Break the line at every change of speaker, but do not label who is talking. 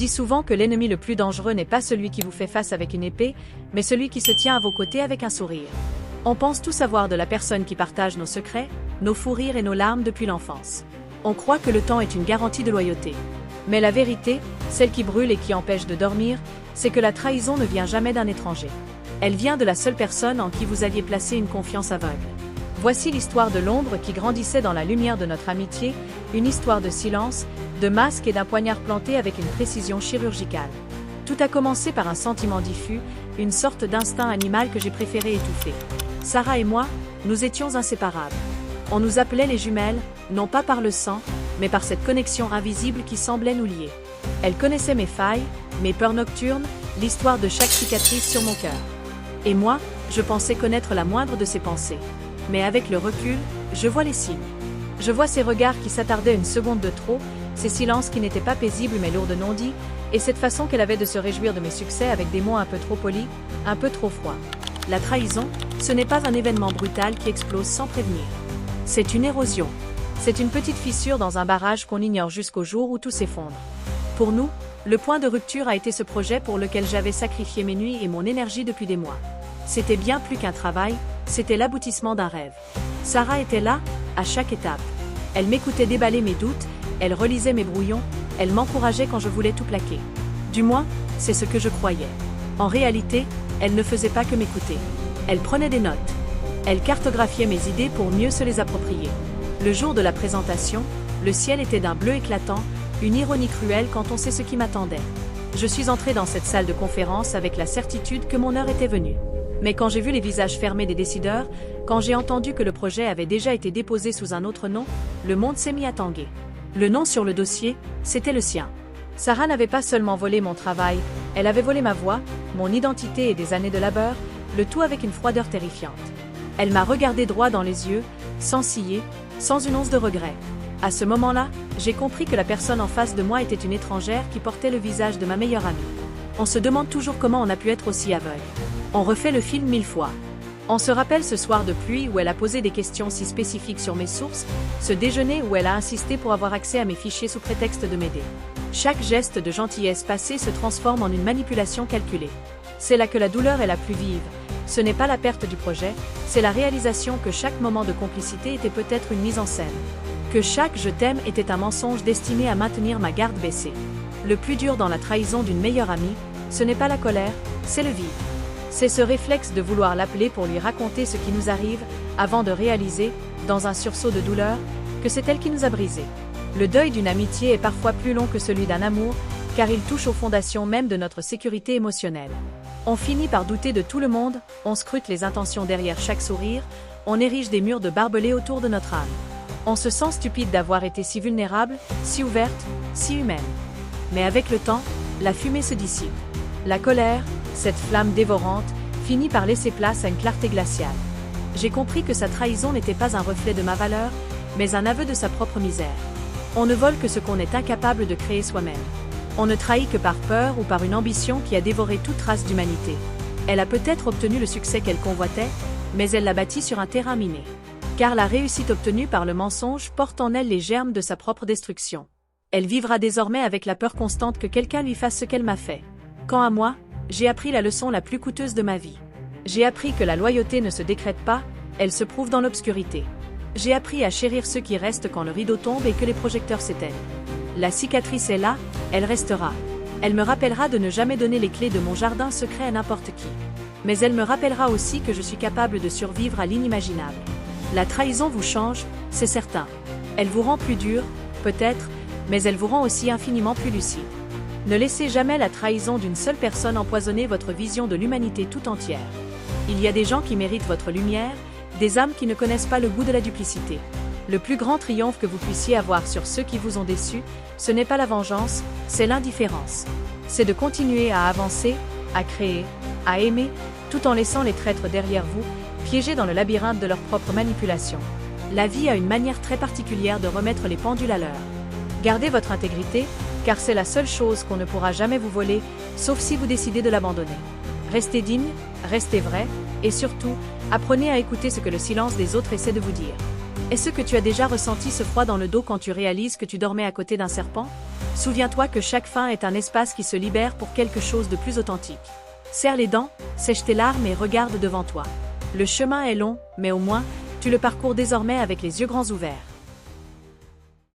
dis souvent que l'ennemi le plus dangereux n'est pas celui qui vous fait face avec une épée, mais celui qui se tient à vos côtés avec un sourire. On pense tout savoir de la personne qui partage nos secrets, nos fous rires et nos larmes depuis l'enfance. On croit que le temps est une garantie de loyauté. Mais la vérité, celle qui brûle et qui empêche de dormir, c'est que la trahison ne vient jamais d'un étranger. Elle vient de la seule personne en qui vous aviez placé une confiance aveugle. Voici l'histoire de l'ombre qui grandissait dans la lumière de notre amitié, une histoire de silence, de masques et d'un poignard planté avec une précision chirurgicale. Tout a commencé par un sentiment diffus, une sorte d'instinct animal que j'ai préféré étouffer. Sarah et moi, nous étions inséparables. On nous appelait les jumelles, non pas par le sang, mais par cette connexion invisible qui semblait nous lier. Elle connaissait mes failles, mes peurs nocturnes, l'histoire de chaque cicatrice sur mon cœur. Et moi, je pensais connaître la moindre de ses pensées. Mais avec le recul, je vois les signes. Je vois ses regards qui s'attardaient une seconde de trop, ces silences qui n'étaient pas paisibles mais lourds de non-dits, et cette façon qu'elle avait de se réjouir de mes succès avec des mots un peu trop polis, un peu trop froids. La trahison, ce n'est pas un événement brutal qui explose sans prévenir. C'est une érosion. C'est une petite fissure dans un barrage qu'on ignore jusqu'au jour où tout s'effondre. Pour nous, le point de rupture a été ce projet pour lequel j'avais sacrifié mes nuits et mon énergie depuis des mois. C'était bien plus qu'un travail, c'était l'aboutissement d'un rêve. Sarah était là, à chaque étape. Elle m'écoutait déballer mes doutes, elle relisait mes brouillons, elle m'encourageait quand je voulais tout plaquer. Du moins, c'est ce que je croyais. En réalité, elle ne faisait pas que m'écouter. Elle prenait des notes. Elle cartographiait mes idées pour mieux se les approprier. Le jour de la présentation, le ciel était d'un bleu éclatant, une ironie cruelle quand on sait ce qui m'attendait. Je suis entrée dans cette salle de conférence avec la certitude que mon heure était venue. Mais quand j'ai vu les visages fermés des décideurs, quand j'ai entendu que le projet avait déjà été déposé sous un autre nom, le monde s'est mis à tanguer. Le nom sur le dossier, c'était le sien. Sarah n'avait pas seulement volé mon travail, elle avait volé ma voix, mon identité et des années de labeur, le tout avec une froideur terrifiante. Elle m'a regardé droit dans les yeux, sans ciller, sans une once de regret. À ce moment-là, j'ai compris que la personne en face de moi était une étrangère qui portait le visage de ma meilleure amie. On se demande toujours comment on a pu être aussi aveugle. On refait le film 1000 fois. On se rappelle ce soir de pluie où elle a posé des questions si spécifiques sur mes sources, ce déjeuner où elle a insisté pour avoir accès à mes fichiers sous prétexte de m'aider. Chaque geste de gentillesse passé se transforme en une manipulation calculée. C'est là que la douleur est la plus vive. Ce n'est pas la perte du projet, c'est la réalisation que chaque moment de complicité était peut-être une mise en scène. Que chaque « je t'aime » était un mensonge destiné à maintenir ma garde baissée. Le plus dur dans la trahison d'une meilleure amie, ce n'est pas la colère, c'est le vide. C'est ce réflexe de vouloir l'appeler pour lui raconter ce qui nous arrive, avant de réaliser, dans un sursaut de douleur, que c'est elle qui nous a brisés. Le deuil d'une amitié est parfois plus long que celui d'un amour, car il touche aux fondations même de notre sécurité émotionnelle. On finit par douter de tout le monde, on scrute les intentions derrière chaque sourire, on érige des murs de barbelés autour de notre âme. On se sent stupide d'avoir été si vulnérable, si ouverte, si humaine. Mais avec le temps, la fumée se dissipe. La colère, cette flamme dévorante, finit par laisser place à une clarté glaciale. J'ai compris que sa trahison n'était pas un reflet de ma valeur, mais un aveu de sa propre misère. On ne vole que ce qu'on est incapable de créer soi-même. On ne trahit que par peur ou par une ambition qui a dévoré toute trace d'humanité. Elle a peut-être obtenu le succès qu'elle convoitait, mais elle l'a bâti sur un terrain miné. Car la réussite obtenue par le mensonge porte en elle les germes de sa propre destruction. Elle vivra désormais avec la peur constante que quelqu'un lui fasse ce qu'elle m'a fait. Quant à moi, j'ai appris la leçon la plus coûteuse de ma vie. J'ai appris que la loyauté ne se décrète pas, elle se prouve dans l'obscurité. J'ai appris à chérir ceux qui restent quand le rideau tombe et que les projecteurs s'éteignent. La cicatrice est là, elle restera. Elle me rappellera de ne jamais donner les clés de mon jardin secret à n'importe qui. Mais elle me rappellera aussi que je suis capable de survivre à l'inimaginable. La trahison vous change, c'est certain. Elle vous rend plus dur, peut-être, mais elle vous rend aussi infiniment plus lucide. Ne laissez jamais la trahison d'une seule personne empoisonner votre vision de l'humanité tout entière. Il y a des gens qui méritent votre lumière, des âmes qui ne connaissent pas le goût de la duplicité. Le plus grand triomphe que vous puissiez avoir sur ceux qui vous ont déçus, ce n'est pas la vengeance, c'est l'indifférence. C'est de continuer à avancer, à créer, à aimer, tout en laissant les traîtres derrière vous, piégés dans le labyrinthe de leur propre manipulation. La vie a une manière très particulière de remettre les pendules à l'heure. Gardez votre intégrité, car c'est la seule chose qu'on ne pourra jamais vous voler, sauf si vous décidez de l'abandonner. Restez digne, restez vrai, et surtout, apprenez à écouter ce que le silence des autres essaie de vous dire. Est-ce que tu as déjà ressenti ce froid dans le dos quand tu réalises que tu dormais à côté d'un serpent? Souviens-toi que chaque fin est un espace qui se libère pour quelque chose de plus authentique. Serre les dents, sèche tes larmes et regarde devant toi. Le chemin est long, mais au moins, tu le parcours désormais avec les yeux grands ouverts.